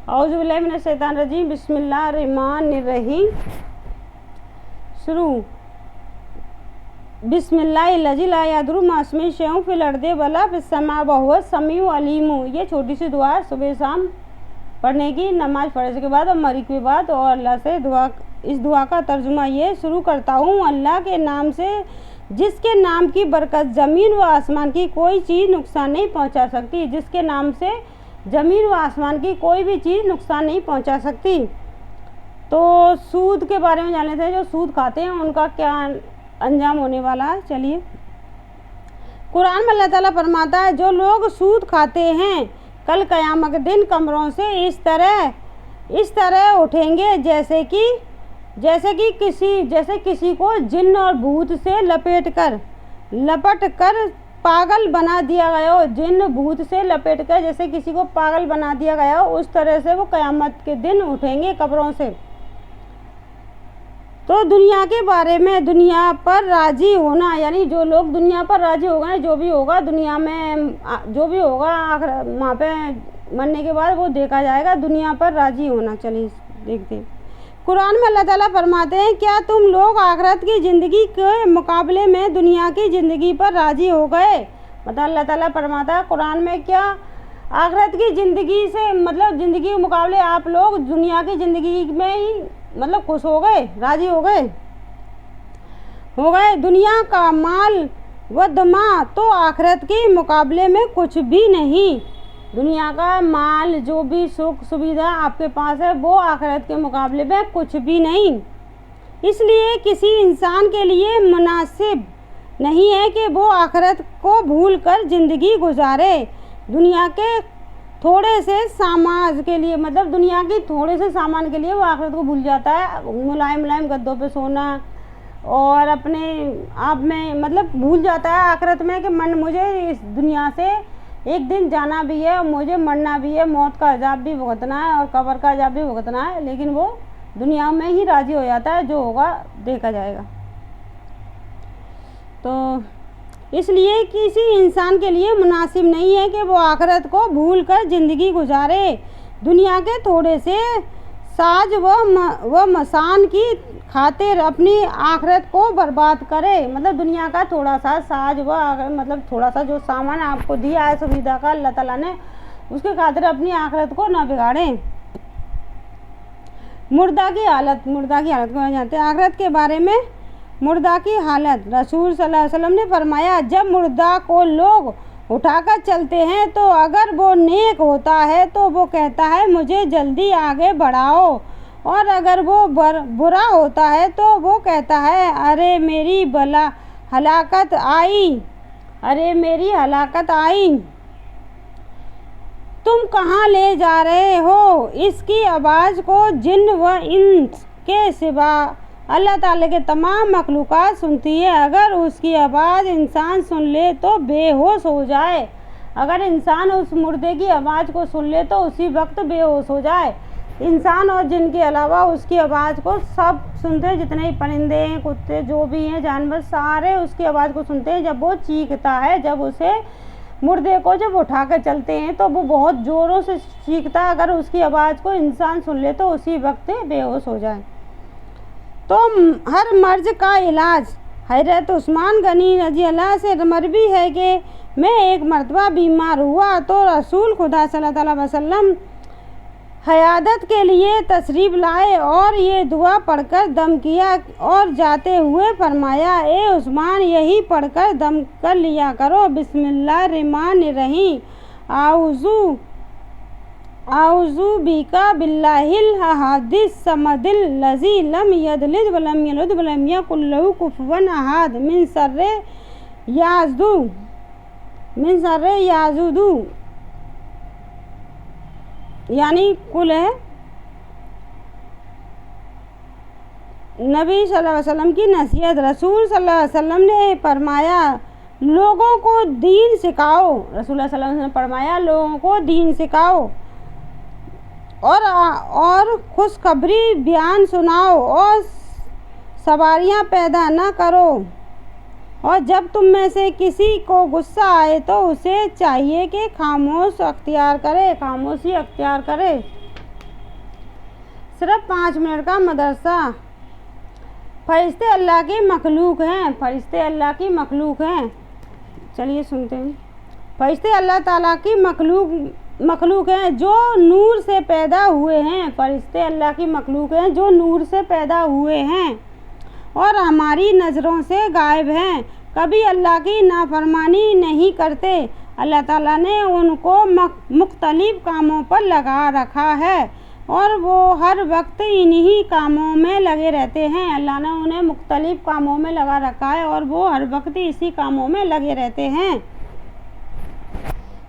औज़ु बिल्लाहि मिनश शैतानिर रजीम, बिस्मिल्लाहिर्रहमानिर्रहीम। शुरू। बिस्मिल्लाहिल्लज़ी ला यदुर्रु मअ इस्मिही शैउन फ़िल अर्ज़ि वला फ़िस समाइ वहुवस समीउल अलीम। ये छोटी सी दुआ है, सुबह शाम पढ़ने की, नमाज फ़र्ज़ के बाद और मगरिब के बाद। और अल्लाह से दुआ, इस दुआ का तर्जुमा ये शुरू करता हूँ अल्लाह के नाम से, जिसके नाम की बरकत ज़मीन व आसमान की कोई चीज़ नुकसान नहीं पहुँचा सकती। जिसके नाम से ज़मीन व आसमान की कोई भी चीज़ नुकसान नहीं पहुँचा सकती। तो सूद के बारे में जान लेते हैं। जो सूद खाते हैं उनका क्या अंजाम होने वाला है। चलिए, कुरान में अल्लाह ताला फरमाता है, जो लोग सूद खाते हैं कल क़यामत के दिन कब्रों से इस तरह उठेंगे जैसे किसी को जिन्न और भूत से लपट कर पागल बना दिया गया हो। जिन्न भूत से लपेट कर जैसे किसी को पागल बना दिया गया हो, उस तरह से वो क़यामत के दिन उठेंगे कब्रों से। तो दुनिया के बारे में, दुनिया पर राज़ी होना, यानी जो लोग दुनिया पर राज़ी हो गए, जो भी होगा दुनिया में, जो भी होगा आखिर वहाँ पे मरने के बाद वो देखा जाएगा। दुनिया पर राज़ी होना। चलिए देखते हैं। कुरान में अल्लाह ताला फरमाते हैं, क्या तुम लोग आखिरत की ज़िंदगी के मुकाबले में दुनिया की ज़िंदगी पर राज़ी हो गए। मतलब अल्लाह ताला फरमाता है कुरान में, क्या आखिरत की ज़िंदगी से, मतलब ज़िंदगी के मुकाबले आप लोग दुनिया की ज़िंदगी में ही मतलब खुश हो गए, राज़ी हो गए। दुनिया का माल व दमा तो आखिरत के मुकाबले में कुछ भी नहीं। दुनिया का माल, जो भी सुख सुविधा आपके पास है, वो आखिरत के मुकाबले में कुछ भी नहीं। इसलिए किसी इंसान के लिए मुनासिब नहीं है कि वो आखिरत को भूल कर ज़िंदगी गुजारे। दुनिया के थोड़े से सामान के लिए, मतलब दुनिया की थोड़े से सामान के लिए वो आखिरत को भूल जाता है। मुलायम गद्दों पे सोना और अपने आप में मतलब भूल जाता है आखिरत में कि मुझे इस दुनिया से एक दिन जाना भी है और मुझे मरना भी है, मौत का अजाब भी भुगतना है और कब्र का अजाब भी भुगतना है। लेकिन वो दुनिया में ही राज़ी हो जाता है, जो होगा देखा जाएगा। तो इसलिए किसी इंसान के लिए मुनासिब नहीं है कि वो आखिरत को भूल कर ज़िंदगी गुजारे। दुनिया के थोड़े से साज व मसान की खातिर अपनी आखिरत को बर्बाद करे। मतलब दुनिया का थोड़ा सा साज व मतलब थोड़ा सा जो सामान आपको दिया है सुविधा का अल्लाह ताला ने, उसके खातिर अपनी आखिरत को ना बिगाड़ें। मुर्दा की हालत को जानते हैं। आखिरत के बारे में मुर्दा की हालत, रसूल सल्लल्लाहु अलैहि वसल्लम ने फरमाया, जब मुर्दा को लोग उठाकर चलते हैं तो अगर वो नेक होता है तो वो कहता है मुझे जल्दी आगे बढ़ाओ, और अगर वो बुरा होता है तो वो कहता है अरे मेरी हलाकत आई। तुम कहाँ ले जा रहे हो? इसकी आवाज़ को जिन्न व इंस के सिवा अल्लाह ताला के तमाम मखलूक़ात सुनती है। अगर उसकी आवाज़ इंसान सुन ले तो बेहोश हो जाए। अगर इंसान उस मुर्दे की आवाज़ को सुन ले तो उसी वक्त बेहोश हो जाए। इंसान और जिन के अलावा उसकी आवाज़ को सब सुनते हैं, जितने परिंदे हैं, कुत्ते, जो भी हैं जानवर, सारे उसकी आवाज़ को सुनते हैं। जब वो चीखता है, जब उसे मुर्दे को जब उठा कर चलते हैं तो वो बहुत ज़ोरों से चीखता है। अगर उसकी आवाज़ को इंसान सुन ले तो उसी वक्त बेहोश हो जाए। तो हर मर्ज का इलाज हज़रत उस्मान गनी रज़ी अल्लाह से मरवी है कि मैं एक मरतबा बीमार हुआ तो रसूल खुदा सल्लल्लाहु अलैहि वसल्लम हयादत के लिए तशरीफ़ लाए और ये दुआ पढ़कर दम किया और जाते हुए फरमाया, ए उस्मान, यही पढ़कर दम कर लिया करो, बिस्मिल्लाहिर्रहमानिर्रहीम, आउज़ु बिका बिल्लाहिल अहदिस समदिल लज़ी लम यलिद वलम यूलद वलम यकुल लहू कुफुवन अहद, मिन शर्रि याज़ुदु, यानी कुल है। नबी सल्लल्लाहु अलैहि वसल्लम की नसीहत। रसूल सल्लल्लाहु अलैहि वसल्लम ने फरमाया, लोगों को दीन सिखाओ। रसूल सल्लल्लाहु अलैहि वसल्लम ने फरमाया, लोगों को दीन सिखाओ और खुशखबरी बयान सुनाओ और सवारियां पैदा न करो। और जब तुम में से किसी को गुस्सा आए तो उसे चाहिए कि खामोशी अख्तियार करे। सिर्फ 5 मिनट का मदरसा। फरिश्ते अल्लाह की मखलूक हैं, फरिश्ते अल्लाह की मखलूक हैं। चलिए सुनते हैं। फरिश्ते अल्लाह ताला की मखलूक हैं जो नूर से पैदा हुए हैं। फरिश्ते अल्लाह की मखलूक हैं जो नूर से पैदा हुए हैं और हमारी नज़रों से गायब हैं, कभी अल्लाह की नाफरमानी नहीं करते। अल्लाह ताला ने उनको मुख्तलिफ कामों पर लगा रखा है और वो हर वक्त इन्हीं कामों में लगे रहते हैं। अल्लाह ने उन्हें मुख्तलिफ कामों में लगा रखा है और वो हर वक्त इसी कामों में लगे रहते हैं,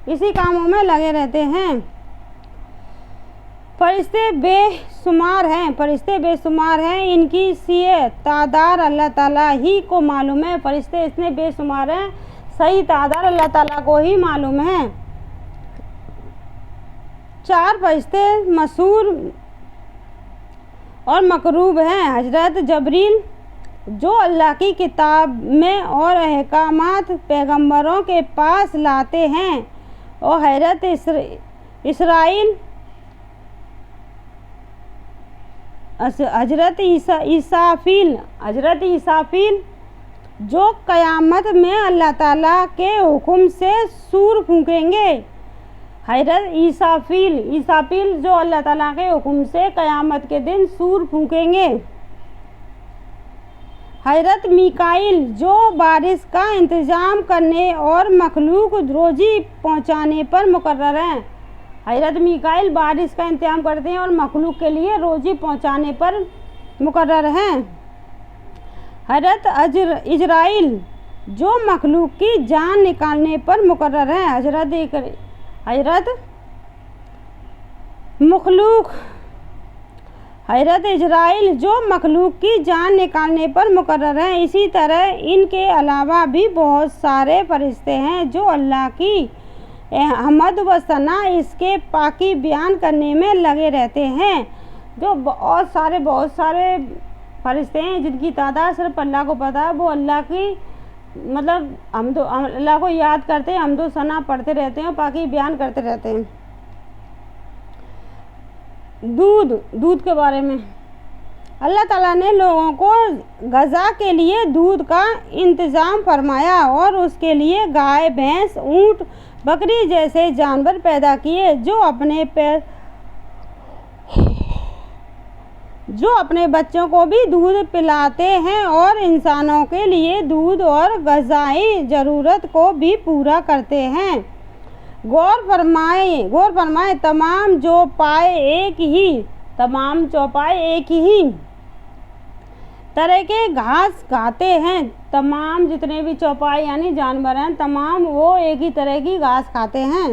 इसी कामों में लगे रहते हैं। फरिश्ते बेशुमार हैं, फरिश्ते बेशुमार हैं, इनकी तादाद अल्लाह ताला ही को मालूम है। फरिश्ते इतने बेशुमार हैं, सही तादाद अल्लाह ताला को ही मालूम है। 4 फरिश्ते मशहूर और मकरूब हैं। हजरत जबरील जो अल्लाह की किताब में और अहकामात पैगंबरों के पास लाते हैं, और हजरत हजरत ईसाफिल जो क़यामत में अल्लाह ताला के हुक्म से सूर फूंकेंगे। हजरत ईसाफिल जो अल्लाह ताला के हुक्म से क़यामत के दिन सूर फूंकेंगे। हजरत मीकाईल जो बारिश का इंतज़ाम करने और मखलूक रोज़ी पहुँचाने पर मुकर्रर हैं। हजरत मीकाईल बारिश का इंतज़ाम करते हैं और मखलूक के लिए रोज़ी पहुँचाने पर मुकर्रर हैं। हजरत इजराइल जो मखलूक की जान निकालने पर मुकर्रर हैं। हजरत इजराइल जो मखलूक की जान निकालने पर मुकर्रर हैं। इसी तरह इनके अलावा भी बहुत सारे फरिश्ते हैं जो अल्लाह की हमद व सना इसके पाकी बयान करने में लगे रहते हैं। जो बहुत सारे फरिश्ते हैं जिनकी तादाद सिर्फ अल्लाह को पता है। वो अल्लाह की मतलब अल्लाह को याद करते हैं, हमदो सना पढ़ते रहते हैं और पाकी बयान करते रहते हैं। दूध के बारे में अल्लाह ताला ने लोगों को ग़ज़ा के लिए दूध का इंतज़ाम फरमाया और उसके लिए गाय, भैंस, ऊँट, बकरी जैसे जानवर पैदा किए जो अपने बच्चों को भी दूध पिलाते हैं और इंसानों के लिए दूध और ग़ज़ाई ज़रूरत को भी पूरा करते हैं। गौर फरमाए तमाम चौपाए एक ही तरह के घास खाते हैं। तमाम जितने भी चौपाई यानी जानवर हैं तमाम वो एक ही तरह की घास खाते हैं,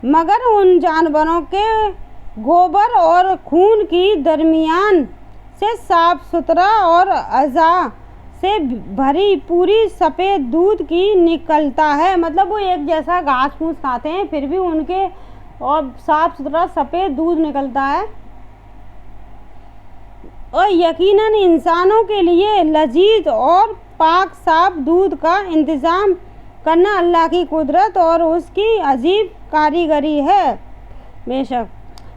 मगर उन जानवरों के गोबर और खून की दरमियान से साफ सुथरा और अज़ा से भरी पूरी सफ़ेद दूध की निकलता है। मतलब वो एक जैसा घास फूस खाते हैं फिर भी उनके और साफ सुथरा सफ़ेद दूध निकलता है। और यकीनन इंसानों के लिए लजीज और पाक साफ दूध का इंतज़ाम करना अल्लाह की कुदरत और उसकी अजीब कारीगरी है। बेशक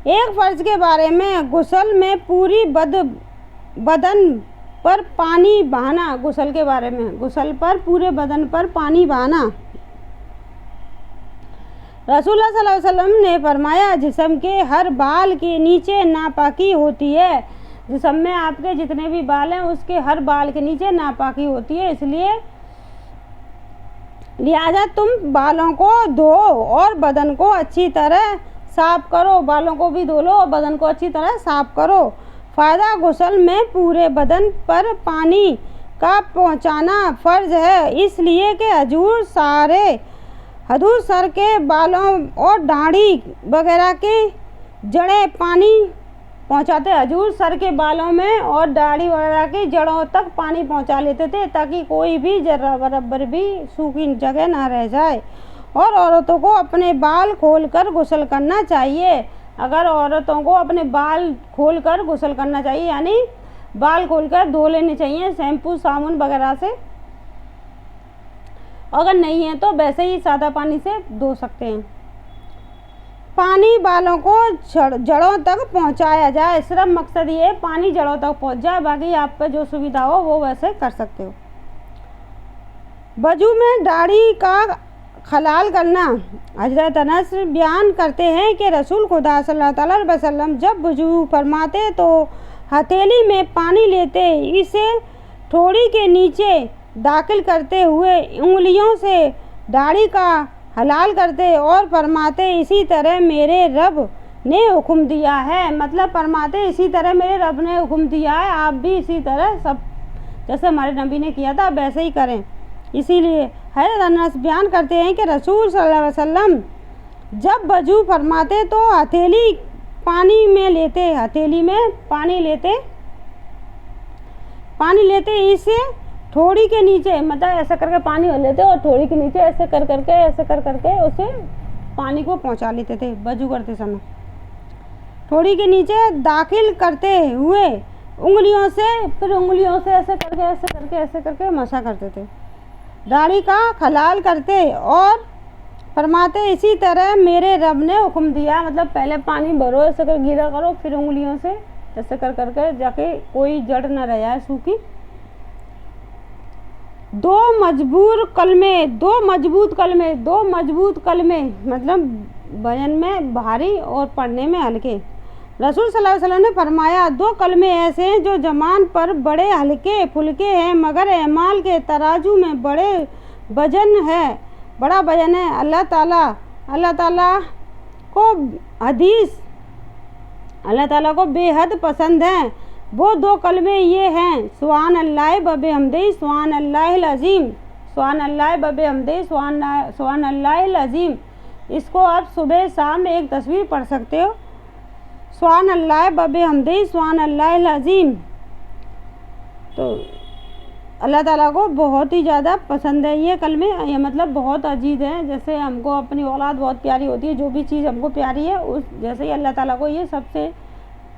एक फ़र्ज के बारे में गुस्ल में पूरी बदन पर पानी बहाना। गुस्ल के बारे में गुस्ल पर पूरे बदन पर पानी बहाना। रसूलुल्लाह सल्लल्लाहु अलैहि वसल्लम ने फरमाया, जिस्म के हर बाल के नीचे नापाकी होती है। जिस्म में आपके जितने भी बाल हैं उसके हर बाल के नीचे नापाकी होती है, इसलिए लिहाजा तुम बालों को धो और बदन को अच्छी तरह साफ करो। बालों को भी धो लो और बदन को अच्छी तरह साफ करो। फ़ायदा गुस्ल में पूरे बदन पर पानी का पहुंचाना फ़र्ज है, इसलिए कि हजूर सर के बालों और दाढ़ी वगैरह के जड़ें पानी पहुंचाते। हजूर सर के बालों में और दाढ़ी वगैरह की जड़ों तक पानी पहुंचा लेते थे ताकि कोई भी जर्रा बराबर भी सूखी जगह ना रह जाए। और औरतों को अपने बाल खोलकर गुस्ल करना चाहिए। अगर औरतों को अपने बाल खोलकर गुस्ल करना चाहिए यानी बाल खोलकर धो लेने चाहिए शैम्पू साबुन वगैरह से। अगर नहीं है तो वैसे ही सादा पानी से धो सकते हैं। पानी बालों को जड़ों तक पहुंचाया जाए। सिर्फ मकसद ये है पानी जड़ों तक पहुंच जाए, बाकी आप पे जो सुविधा हो वो वैसे कर सकते हो। वजू में दाढ़ी का खलाल करना। हजरत अनस बयान करते हैं कि रसूल खुदा सल्लल्लाहु अलैहि वसल्लम जब वजू फरमाते तो हथेली में पानी लेते, इसे ठोड़ी के नीचे दाखिल करते हुए उंगलियों से दाढ़ी का हलाल करते और फरमाते इसी तरह मेरे रब ने हुक्म दिया है। मतलब फरमाते इसी तरह मेरे रब ने हुक्म दिया है, आप भी इसी तरह सब जैसे हमारे नबी ने किया था वैसे ही करें। इसीलिए हज़रत अनस बयान करते हैं कि रसूल सल्लल्लाहु अलैहि वसल्लम जब वजू फरमाते तो हथेली पानी में लेते, हथेली में पानी लेते इसे ठोड़ी के नीचे, मतलब ऐसा करके पानी हो लेते और ठोड़ी के नीचे ऐसे कर करके उसे पानी को पहुंचा लेते थे वजू करते समय। ठोड़ी के नीचे दाखिल करते हुए उंगलियों से, फिर उंगलियों से ऐसे करके मसा करते थे। दाढ़ी का खलाल करते और फरमाते इसी तरह मेरे रब ने हुक्म दिया। मतलब पहले पानी भरो, ऐसे कर गीला करो, फिर उंगलियों से ऐसे कर करके जाके कोई जड़ न रह जाए सूखी। दो मजबूत कलमे मतलब वजन में भारी और पढ़ने में हल्के। रसूल सल्लल्लाहु अलैहि वसल्लम ने फरमाया 2 कलमे ऐसे हैं जो जमान पर बड़े हल्के फुल्के हैं मगर एमाल के तराजू में बड़ा वजन है। अल्लाह ताला को बेहद पसंद हैं। वो 2 कलमे ये हैं सुभान अल्लाह व बिहम्दिही सुभान अल्लाहिल अज़ीम, सुभान अल्लाह व बिहम्दिही सुभान अल्लाहिल अज़ीम। इसको आप सुबह शाम एक तस्वीर पढ़ सकते हो, सुभान अल्लाह व बिहम्दिही सुभान अल्लाहिल अज़ीम। तो अल्लाह ताला को बहुत ही ज़्यादा पसंद है ये कलमे, ये मतलब बहुत अजीज हैं। जैसे हमको अपनी औलाद बहुत प्यारी होती है, जो भी चीज़ हमको प्यारी है उस जैसे ही अल्लाह ताला को ये सबसे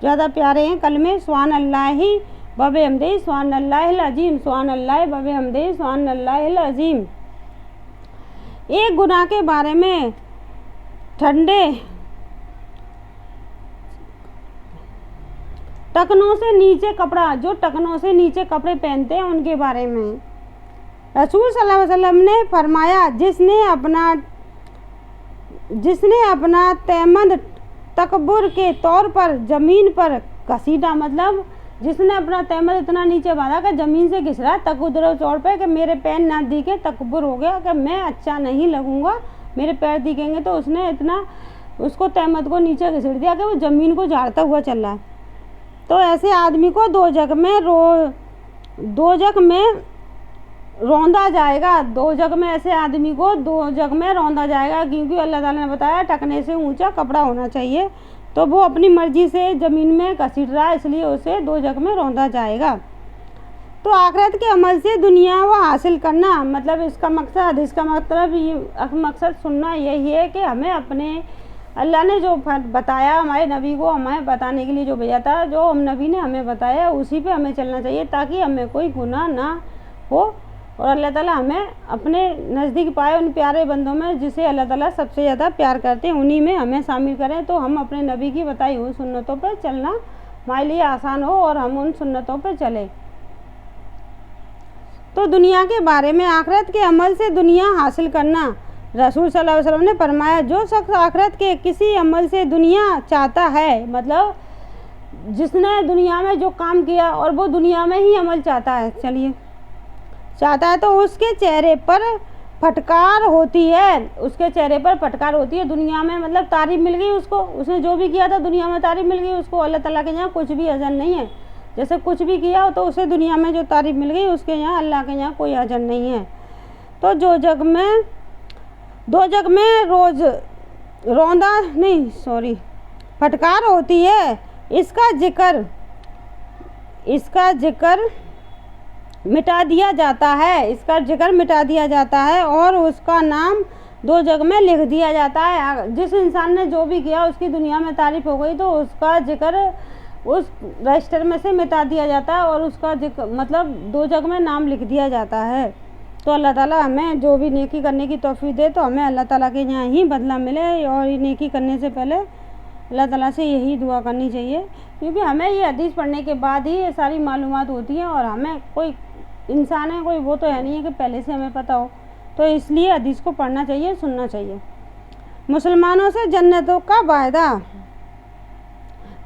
ज़्यादा प्यारे हैं कलमे। सुभान अल्लाहि व बिहम्दिही सुभान अल्लाहिल अज़ीम, सुभान अल्लाह व बिहम्दिही सुभान अल्लाहिल अज़ीम। एक गुनाह के बारे में टखनों से नीचे कपड़ा, जो टखनों से नीचे कपड़े पहनते हैं उनके बारे में रसूल सल्लल्लाहु अलैहि वसल्लम ने फरमाया जिसने अपना तहमद तकब्बुर के तौर पर ज़मीन पर घसीटा, मतलब जिसने अपना तहमद इतना नीचे बांधा कि ज़मीन से घिस रहा तकब्बुर तौर पर कि मेरे पैर ना दिखे, तकब्बुर हो गया कि मैं अच्छा नहीं लगूंगा, मेरे पैर दिखेंगे, तो उसने इतना उसको तहमद को नीचे घिसड़ दिया कि वो ज़मीन को झाड़ता हुआ चल रहा है। तो ऐसे आदमी को दो जग में रौंदा जाएगा, 2 जग में ऐसे आदमी को 2 जग में रौंदा जाएगा, क्योंकि अल्लाह ताला ने बताया टखने से ऊंचा कपड़ा होना चाहिए। तो वो अपनी मर्जी से ज़मीन में घसीट रहा है, इसलिए उसे 2 जग में रौंदा जाएगा। तो आखिरत के अमल से दुनिया वो हासिल करना, मतलब इसका मकसद सुनना यही है कि हमें अपने अल्लाह ने जो बताया हमारे नबी को हमें बताने के लिए जो भेजा था, जो हम नबी ने हमें बताया उसी पे हमें चलना चाहिए ताकि हमें कोई गुनाह ना हो और अल्लाह ताला हमें अपने नज़दीक पाए उन प्यारे बंदों में जिसे अल्लाह ताला सबसे ज़्यादा प्यार करते हैं, उन्हीं में हमें शामिल करें। तो हम अपने नबी की बताई हुई सुन्नतों पर चलना हमारे लिए आसान हो और हम उन सुन्नतों पर चलें। तो दुनिया के बारे में आखिरत के अमल से दुनिया हासिल करना। रसूल सल्लल्लाहु अलैहि वसल्लम ने फरमाया जो शख्स आखिरत के किसी अमल से दुनिया चाहता है, मतलब जिसने दुनिया में जो काम किया और वो दुनिया में ही अमल चाहता है तो उसके चेहरे पर फटकार होती है, दुनिया में, मतलब तारीफ मिल गई उसको, उसने जो भी किया था दुनिया में तारीफ मिल गई उसको। अल्लाह ताला के यहाँ कुछ भी अजर नहीं है, जैसे कुछ भी किया तो उसे दुनिया में जो तारीफ मिल गई उसके यहाँ अल्लाह के यहाँ कोई अजर नहीं है। तो दो जग में फटकार होती है, इसका जिक्र मिटा दिया जाता है और उसका नाम 2 जग में लिख दिया जाता है। जिस इंसान ने जो भी किया उसकी दुनिया में तारीफ हो गई तो उसका जिक्र उस रजिस्टर में से मिटा दिया जाता है और उसका जिक्र मतलब 2 जग में नाम लिख दिया जाता है। तो अल्लाह ताला हमें जो भी नेकी करने की तौफीक दे, तो हमें अल्लाह ताला के यहाँ ही बदला मिले। और ये नेकी करने से पहले अल्लाह ताला से यही दुआ करनी चाहिए, क्योंकि हमें ये हदीस पढ़ने के बाद ही ये सारी मालूमात होती हैं। और हमें कोई इंसान है, कोई वो तो है नहीं है कि पहले से हमें पता हो, तो इसलिए हदीस को पढ़ना चाहिए, सुनना चाहिए। मुसलमानों से जन्नतों का वायदा,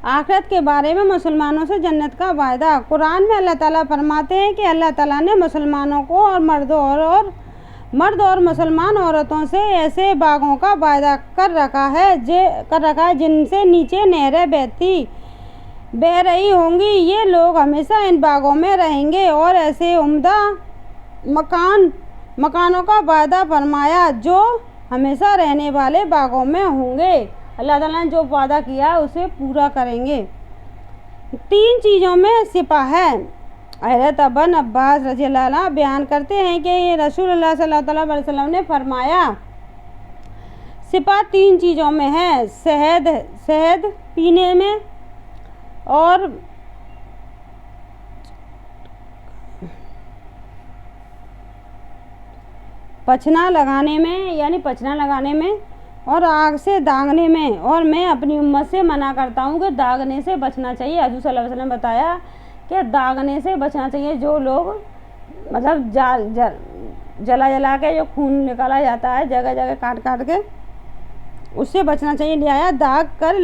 आखिरत के बारे में मुसलमानों से जन्नत का वायदा। कुरान में अल्लाह ताला फरमाते हैं कि अल्लाह ताला ने मुसलमानों को और मर्द और मुसलमान औरतों से ऐसे बागों का वायदा कर रखा है जिनसे नीचे नहरें बह रही होंगी। ये लोग हमेशा इन बागों में रहेंगे। और ऐसे उम्दा मकानों का वायदा फरमाया जो हमेशा रहने वाले बागों में होंगे। अल्लाह ताला ने जो वादा किया है उसे पूरा करेंगे। 3 चीज़ों में सिपा है। हज़रत इब्न अब्बास रज़ियल्लाहु अन्हु बयान करते हैं कि ये रसूलुल्लाह सल्लल्लाहु अलैहि वसल्लम ने फरमाया, सिपा 3 चीज़ों में है, शहद पीने में और पछना लगाने में और आग से दागने में। और मैं अपनी उम्मत से मना करता हूँ कि दागने से बचना चाहिए। हज़रत सल्लल्लाहु अलैहि वसल्लम ने बताया कि दागने से बचना चाहिए। जो लोग मतलब जला के जो खून निकाला जाता है जगह जगह काट के, उससे बचना चाहिए। लिहाजा दाग कर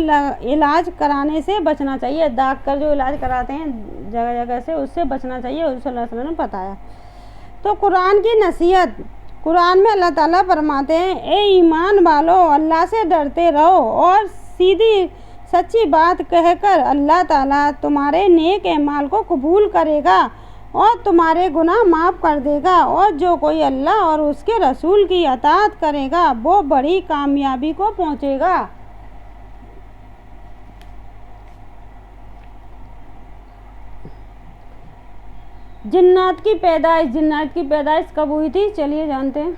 इलाज कराने से बचना चाहिए। दाग कर जो इलाज कराते हैं जगह जगह से, उससे बचना चाहिए, हज़रत सल्लल्लाहु अलैहि वसल्लम ने बताया। तो कुरान की नसीहत, कुरान में अल्लाह ताला फरमाते हैं, ए ईमान वालो, अल्लाह से डरते रहो और सीधी सच्ची बात कहकर अल्लाह ताला तुम्हारे नेक अमाल को कबूल करेगा और तुम्हारे गुनाह माफ़ कर देगा। और जो कोई अल्लाह और उसके रसूल की अताअत करेगा वो बड़ी कामयाबी को पहुँचेगा। जिन्नात की पैदाइश कब हुई थी, चलिए जानते हैं।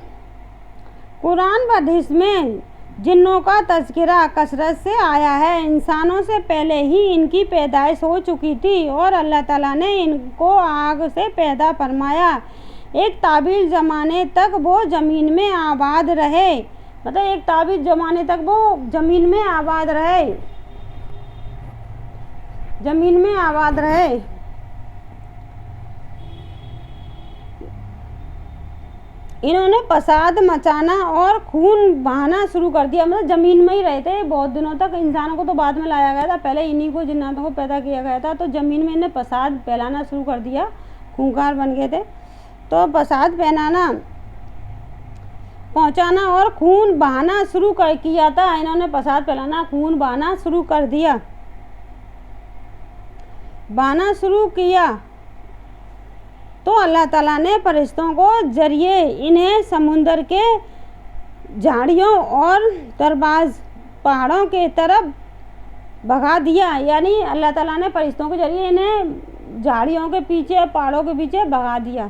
कुरान व हदीस में जिन्नों का तज़किरा कसरत से आया है। इंसानों से पहले ही इनकी पैदाइश हो चुकी थी और अल्लाह ताला ने इनको आग से पैदा फरमाया। एक ताबील ज़माने तक वो ज़मीन में आबाद रहे, मतलब एक ताबील ज़माने तक वो ज़मीन में आबाद रहे। इन्होंने फसाद मचाना और खून बहाना शुरू कर दिया। मतलब ज़मीन में ही रहते बहुत दिनों तक। इंसानों को तो बाद में लाया गया था, पहले इन्हीं को जिन्नातों को पैदा किया गया था। तो ज़मीन में इन्हें फसाद फैलाना शुरू कर दिया, खूंखार बन गए थे। तो फसाद पहुंचाना और खून बहाना शुरू किया था। इन्होंने फसाद फैलाना, खून बहाना शुरू किया। तो अल्लाह ताला ने फरिश्तों को जरिए इन्हें समुंदर के झाड़ियों और दरबाज पहाड़ों के तरफ भगा दिया। यानी अल्लाह ताला ने फरिश्तों के जरिए इन्हें झाड़ियों के पीछे, पहाड़ों के पीछे भगा दिया।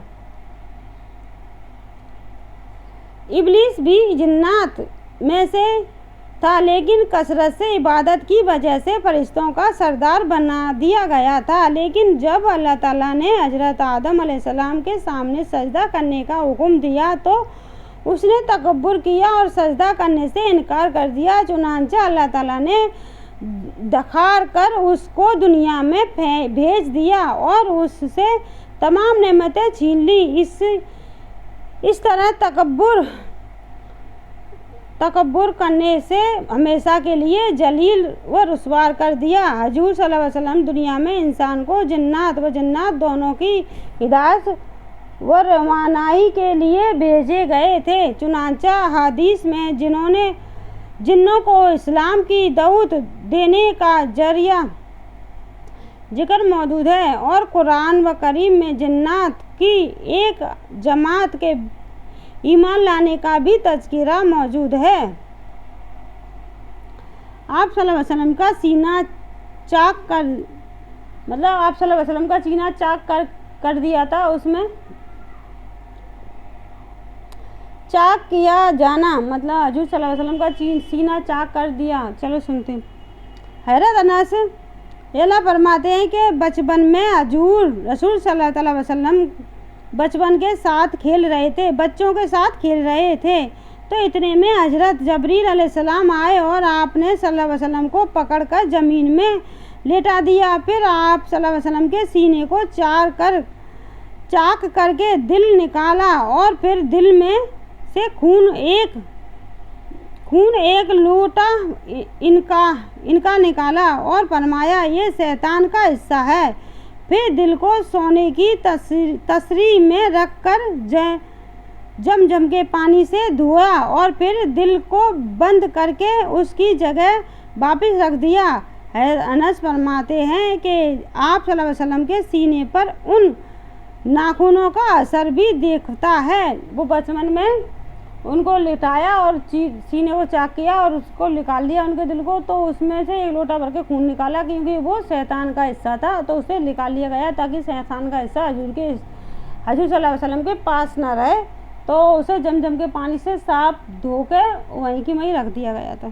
इब्लीस भी जिन्नात में से था, लेकिन कसरत से इबादत की वजह से फरिश्तों का सरदार बना दिया गया था। लेकिन जब अल्लाह ताला ने हज़रत आदम अलैहिस्सलाम के सामने सजदा करने का हुक्म दिया तो उसने तकब्बुर किया और सजदा करने से इनकार कर दिया। चुनांचे अल्लाह ताला ने धखार कर उसको दुनिया में भेज दिया और उससे तमाम नेमतें छीन ली। इस तरह तकब्बुर करने से हमेशा के लिए जलील व रुस्वार कर दिया। हजूर सल्लल्लाहु अलैहि वसल्लम दुनिया में इंसान को जन्नत दोनों की हिदायत व रवानाई के लिए भेजे गए थे। चुनांचा हदीस में जिन्नों को इस्लाम की दावत देने का जरिया जिक्र मौजूद है और कुरान व करीम में जिन्नात की एक जमात के ईमान लाने का भी तज़किरा मौजूद है। आप सल्लल्लाहु अलैहि वसल्लम का सीना चाक कर दिया था। उसमें चाक किया जाना मतलब हजूर सल्लल्लाहु अलैहि वसल्लम का सीना चाक कर दिया। चलो सुनते हैं। हैरत अनस फरमाते हैं कि बचपन में हजूर रसूल सल्लल्लाहु अलैहि वसल्लम बचपन के साथ खेल रहे थे बच्चों के साथ खेल रहे थे। तो इतने में हजरत जबरील अलैहिस्सलाम आए और आपने सल्लल्लाहु अलैहि वसल्लम को पकड़कर ज़मीन में लेटा दिया। फिर आप सल्लल्लाहु अलैहि वसल्लम के सीने को चाक करके दिल निकाला और फिर दिल में से खून एक लोटा इनका निकाला और फरमाया ये शैतान का हिस्सा है। फिर दिल को सोने की तसरी में रख कर जमजम के पानी से धोया और फिर दिल को बंद करके उसकी जगह वापस रख दिया। अनस फरमाते हैं कि आप सल्लल्लाहु अलैहि वसल्लम के सीने पर उन नाखूनों का असर भी देखता है। वो बचपन में उनको लिटाया और सीने को चाक किया और उसको निकाल दिया उनके दिल को, तो उसमें से एक लोटा भर के खून निकाला क्योंकि वो शैतान का हिस्सा था, तो उसे निकाल लिया गया ताकि शैतान का हिस्सा हजूर सल्लल्लाहु अलैहि वसल्लम के पास ना रहे। तो उसे जमजम के पानी से साफ धो के वहीं की वहीं रख दिया गया था।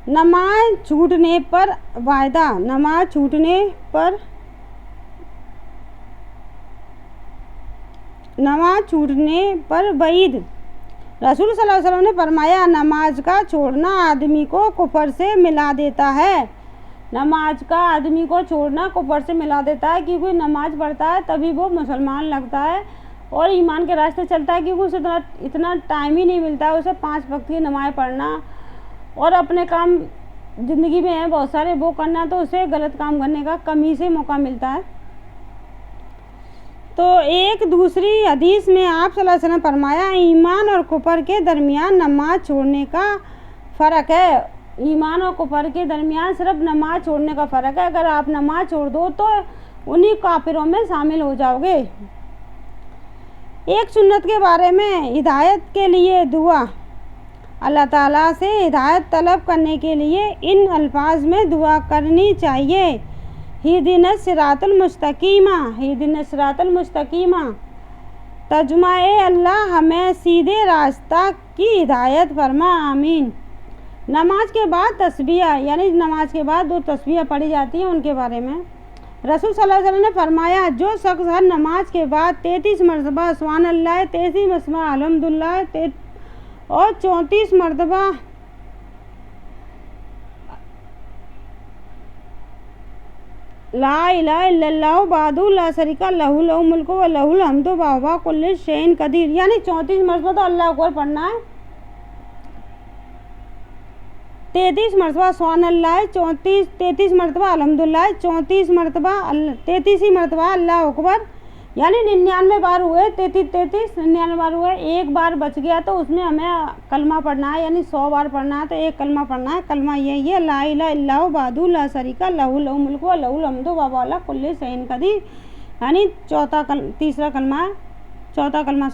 नमाज छूटने पर वायदा। नमाज छूटने पर वईद। रसूल सल्लल्लाहु अलैहि वसल्लम ने फरमाया नमाज का छोड़ना आदमी को कुफर से मिला देता है। नमाज का आदमी को छोड़ना कुफर से मिला देता है क्योंकि नमाज पढ़ता है तभी वो मुसलमान लगता है और ईमान के रास्ते चलता है, क्योंकि उसे इतना टाइम ही नहीं मिलता है उसे 5 वक्त की नमाज पढ़ना और अपने काम ज़िंदगी में है बहुत सारे वो करना, तो उसे गलत काम करने का कम ही से मौका मिलता है। तो एक दूसरी हदीस में आप सल्लल्लाहु अलैहि वसल्लम फरमाया ईमान और कुफर के दरमियान नमाज छोड़ने का फ़र्क है। ईमान और कुफर के दरमियान सिर्फ नमाज छोड़ने का फ़र्क है। अगर आप नमाज छोड़ दो तो उन्हीं काफिरों में शामिल हो जाओगे। एक सुन्नत के बारे में हिदायत के लिए दुआ। अल्लाह ताला से हिदायत तलब करने के लिए इन अल्फाज में दुआ करनी चाहिए। हिदिनस सिरातुल मुस्तकीमा। हिदिनस सिरातुल मुस्तकीमा तर्जुमा ए अल्लाह हमें सीधे रास्ता की हिदायत फरमा, आमीन। नमाज के बाद तस्बीह, यानी नमाज के बाद 2 तस्बीह पढ़ी जाती हैं, उनके बारे में रसूल सल्लल्लाहु अलैहि वसल्लम ने फरमाया जो शख्स हर नमाज के बाद 33 मरतबा सुभान अल्लाह, 33 मरतबा अल्हम्दुलिल्लाह और 34 मरतबा ला इलाहा इल्लल्लाहु वहदहू ला शरीका लहू लहुल मुल्कु व लहुल हम्दु व हुवा कुल्लि शैइन कदीर, यानी 34 मरतबा तो अल्लाह अकबर पढ़ना है, 33 मरतबा सुभान अल्लाह, 33 मरतबा अल्हम्दुलिल्लाह, 33 मरतबा अल्लाह अकबर, यानी 99 बार हुए। 99 बार हुए। एक बार बच गया तो उसमें हमें कलमा पढ़ना है, यानी 100 बार पढ़ना है तो एक कलमा पढ़ना है। कलमा यही है ला इलाहा इल्लल्लाहु वहदहू ला शरीका लहू लहुल मुल्कु व लहुल हम्दु व हुवा अला कुल्लि शैइन कदीर, यानी चौथा कलमा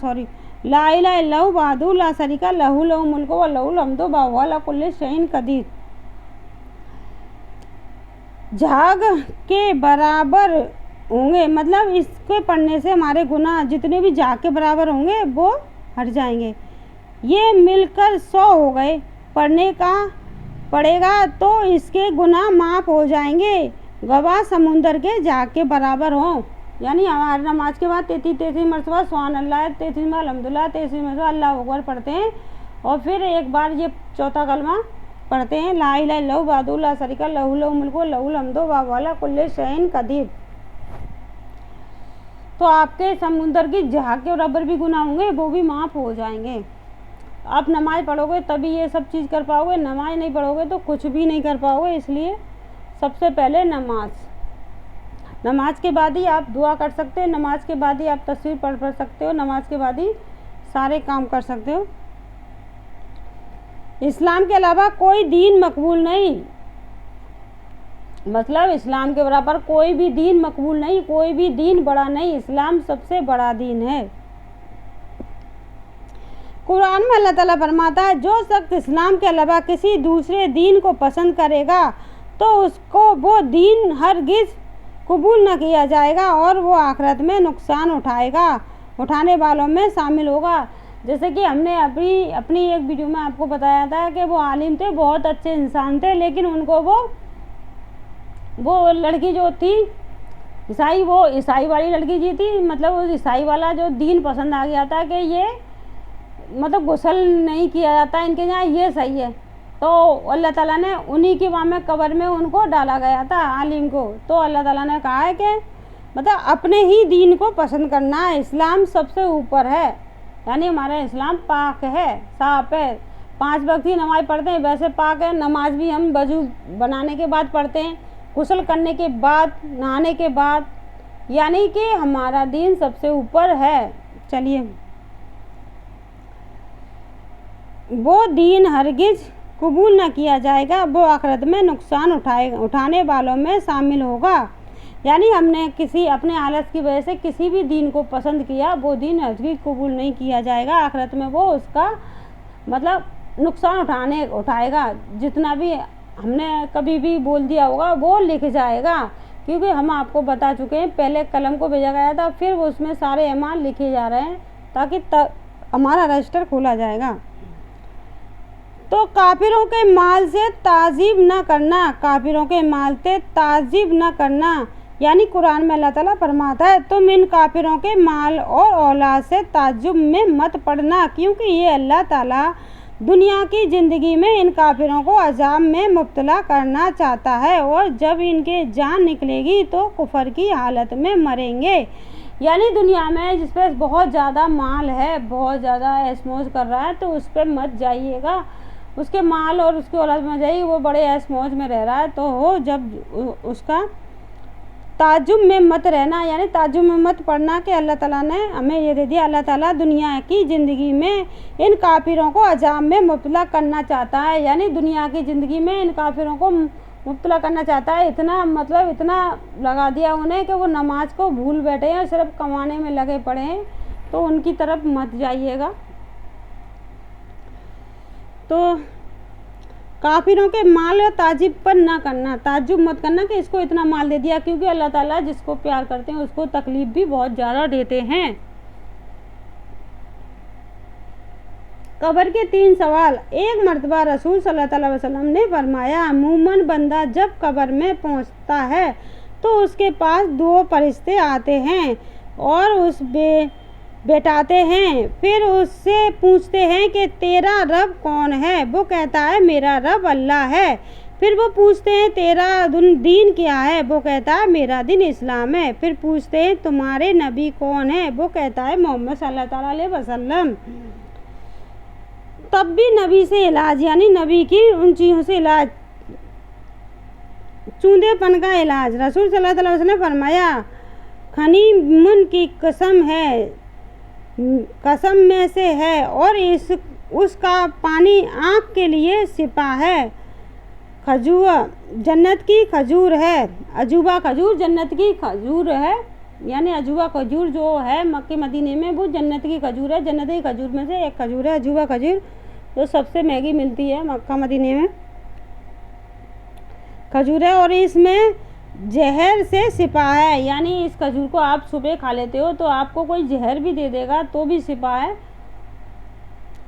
ला इलाहा इल्लल्लाहु वहदहू ला शरीका लहू लहुल मुल्कु व लहुल हम्दु व हुवा अला कुल्लि शैइन कदीर। झाग के बराबर होंगे, मतलब इसके पढ़ने से हमारे गुनाह जितने भी झाग के बराबर होंगे वो हट जाएंगे। ये मिलकर 100 हो गए, पड़ेगा तो इसके गुनाह माफ़ हो जाएंगे। गवाह समुंदर के झाग के बराबर हों, यानी हमारे नमाज के बाद 33 मरतबा सुभान अल्लाह, 33 में अल्हम्दुलिल्लाह, 33 मरतबा अल्लाह अकबर पढ़ते हैं और फिर एक बार ये चौथा कलमा पढ़ते हैं ला इलाहा इल्लल्लाहु वहदहू ला शरीका लहू लहुल मुल्कु व लहुल हम्दु व हुवा अला कुल्लि शैइन कदीर। तो आपके समुंदर की झाग के बराबर भी गुनाह होंगे, वो भी माफ़ हो जाएंगे। आप नमाज पढ़ोगे तभी ये सब चीज़ कर पाओगे, नमाज नहीं पढ़ोगे तो कुछ भी नहीं कर पाओगे। इसलिए सबसे पहले नमाज के बाद ही आप दुआ कर सकते हो, नमाज के बाद ही आप तस्वीर पढ़ सकते हो, नमाज के बाद ही सारे काम कर सकते हो। इस्लाम के अलावा कोई दीन मकबूल नहीं, मतलब इस्लाम के बराबर कोई भी दीन मकबूल नहीं, कोई भी दीन बड़ा नहीं, इस्लाम सबसे बड़ा दीन है। कुरान में अल्लाह ताला फरमाता है जो शख्स इस्लाम के अलावा किसी दूसरे दीन को पसंद करेगा तो उसको वो दीन हरगिज़ कबूल न किया जाएगा और वो आखिरत में नुकसान उठाने वालों में शामिल होगा। जैसे कि हमने अपनी एक वीडियो में आपको बताया था कि वो आलिम थे, बहुत अच्छे इंसान थे, लेकिन उनको वो लड़की जो थी ईसाई, वो ईसाई वाली लड़की जी थी, मतलब उस ईसाई वाला जो दीन पसंद आ गया था कि ये मतलब गुस्ल नहीं किया जाता इनके यहाँ, ये सही है। तो अल्लाह ताला ने उन्हीं की वहाँ में कब्र में उनको डाला गया था आलिम को। तो अल्लाह ताला ने कहा है कि मतलब अपने ही दीन को पसंद करना, इस्लाम सबसे ऊपर है, यानी हमारा इस्लाम पाक है, साफ है। 5 वक्त की नमाज़ पढ़ते हैं, वैसे पाक है। नमाज भी हम वजू बनाने के बाद पढ़ते हैं, गुस्ल करने के बाद, नहाने के बाद, यानी कि हमारा दीन सबसे ऊपर है। चलिए, वो दीन हरगिज कबूल न किया जाएगा, वो आखिरत में नुकसान उठाने वालों में शामिल होगा। यानी हमने किसी अपने आलस की वजह से किसी भी दीन को पसंद किया, वो दीन हरगिज कबूल नहीं किया जाएगा। आखिरत में वो उसका मतलब नुकसान उठाएगा। जितना भी हमने कभी भी बोल दिया होगा वो लिख जाएगा, क्योंकि हम आपको बता चुके हैं, पहले कलम को भेजा गया था, फिर उसमें सारे अमाल लिखे जा रहे हैं, ताकि हमारा रजिस्टर खोला जाएगा। तो काफिरों के माल से ताजीब न करना, काफिरों के माल से ताजीब न करना, यानी कुरान में अल्लाह ताला फरमाता है तुम इन काफिरों के माल और औलाद से ताज्जुब में मत पड़ना, क्योंकि ये अल्लाह ताला दुनिया की ज़िंदगी में इन काफिरों को अजाब में मुब्तला करना चाहता है, और जब इनके जान निकलेगी तो कुफर की हालत में मरेंगे। यानी दुनिया में जिस पर बहुत ज़्यादा माल है, बहुत ज़्यादा ऐश मौज कर रहा है, तो उस पर मत जाइएगा, उसके माल और उसकी औलाद में जाइए, वो बड़े ऐश मौज में रह रहा है, तो हो जब उसका ताज्जुब में मत रहना, यानी ताज्जुब में मत पड़ना कि अल्लाह ताला ने हमें ये दे दिया। अल्लाह ताला दुनिया की ज़िंदगी में इन काफिरों को अजाब में मुब्तला करना चाहता है, यानी दुनिया की ज़िंदगी में इन काफिरों को मुब्तला करना चाहता है। इतना मतलब इतना लगा दिया उन्हें कि वो नमाज को भूल बैठे हैं, सिर्फ कमाने में लगे पड़े हैं, तो उनकी तरफ मत जाइएगा। तो काफिरों के माल और ताजिब पर ना करना, ताज्जुब मत करना कि इसको इतना माल दे दिया, क्योंकि अल्लाह ताला जिसको प्यार करते हैं उसको तकलीफ भी बहुत ज़्यादा देते हैं। कब्र के 3 सवाल। एक मरतबा रसूल सल्लल्लाहु अलैहि वसल्लम ने फरमाया, मूमन बंदा जब कब्र में पहुंचता है तो उसके पास 2 फरिश्ते आते हैं और उस बैठाते हैं, फिर उससे पूछते हैं कि तेरा रब कौन है? वो कहता है मेरा रब अल्लाह है। फिर वो पूछते हैं तेरा दीन क्या है? वो कहता है मेरा दीन इस्लाम है। फिर पूछते हैं तुम्हारे नबी कौन है? वो कहता है मोहम्मद सल्लल्लाहु अलैहि वसल्लम। तब भी नबी से इलाज, यानी नबी की उन चीज़ों से इलाज, चूंधेपन का इलाज। रसूल सल्लल्लाहु अलैहि वसल्लम ने फरमाया, खनी मुन की कसम में से है और उसका पानी आँख के लिए सिपा है। खजूर जन्नत की खजूर है, अजूबा खजूर जन्नत की खजूर है, यानी अजूबा खजूर जो है मक्के मदीने में वो जन्नत की खजूर है। जन्नत की खजूर में से एक खजूर है अजूबा खजूर, जो सबसे महंगी मिलती है मक्का मदीने में खजूर है, और इसमें जहर से सिपा है, यानी इस खजूर को आप सुबह खा लेते हो तो आपको कोई जहर भी दे देगा तो भी सिपा है।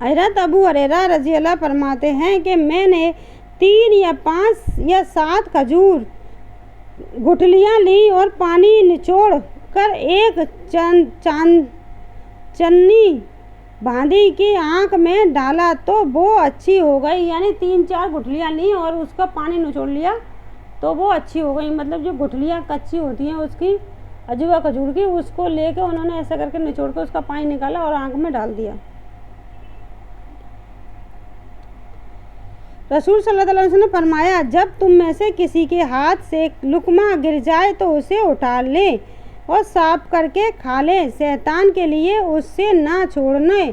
हज़रत अबू हुरैरा रज़ी अल्लाह फरमाते हैं कि मैंने 3 या 5 या 7 खजूर गुठलियाँ ली और पानी निचोड़ कर एक चन्नी बांधी की आँख में डाला तो वो अच्छी हो गई। यानी 3-4 गुठलियाँ ली और उसका पानी निचोड़ लिया तो वो अच्छी हो गई। मतलब जो गुठलियाँ कच्ची होती हैं उसकी अजूबा खजूर की, उसको लेके उन्होंने ऐसा करके निचोड़ के उसका पानी निकाला और आँख में डाल दिया। रसूल सल्लल्लाहु अलैहि वसल्लम ने फरमाया, जब तुम में से किसी के हाथ से लुकमा गिर जाए तो उसे उठा ले और साफ करके खा ले, शैतान के लिए उससे ना छोड़ने।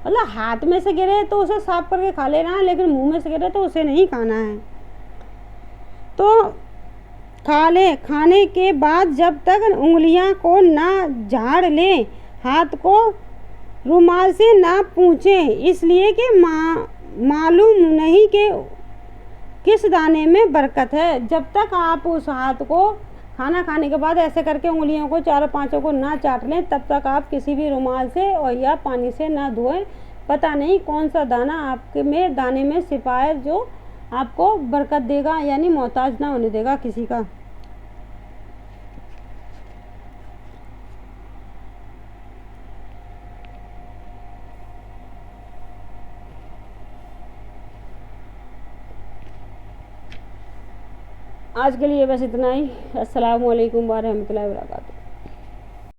मतलब हाथ में से गिरे तो उसे साफ करके खा लेना है, लेकिन मुंह में से गिरे तो उसे नहीं खाना है। तो खा ले, खाने के बाद जब तक उंगलियां को ना झाड़ ले, हाथ को रुमाल से ना पूछें, इसलिए कि मालूम नहीं कि किस दाने में बरकत है। जब तक आप उस हाथ को खाना खाने के बाद ऐसे करके उंगलियों को 4-5 को ना चाट लें, तब तक आप किसी भी रुमाल से और या पानी से ना धोएं। पता नहीं कौन सा दाना आपके में दाने में छिपा है जो आपको बरकत देगा, यानी मोहताज ना होने देगा किसी का। आज के लिए बस इतना ही। अस्सलामु अलैकुम व रहमतुल्लाहि व बरकातुहू।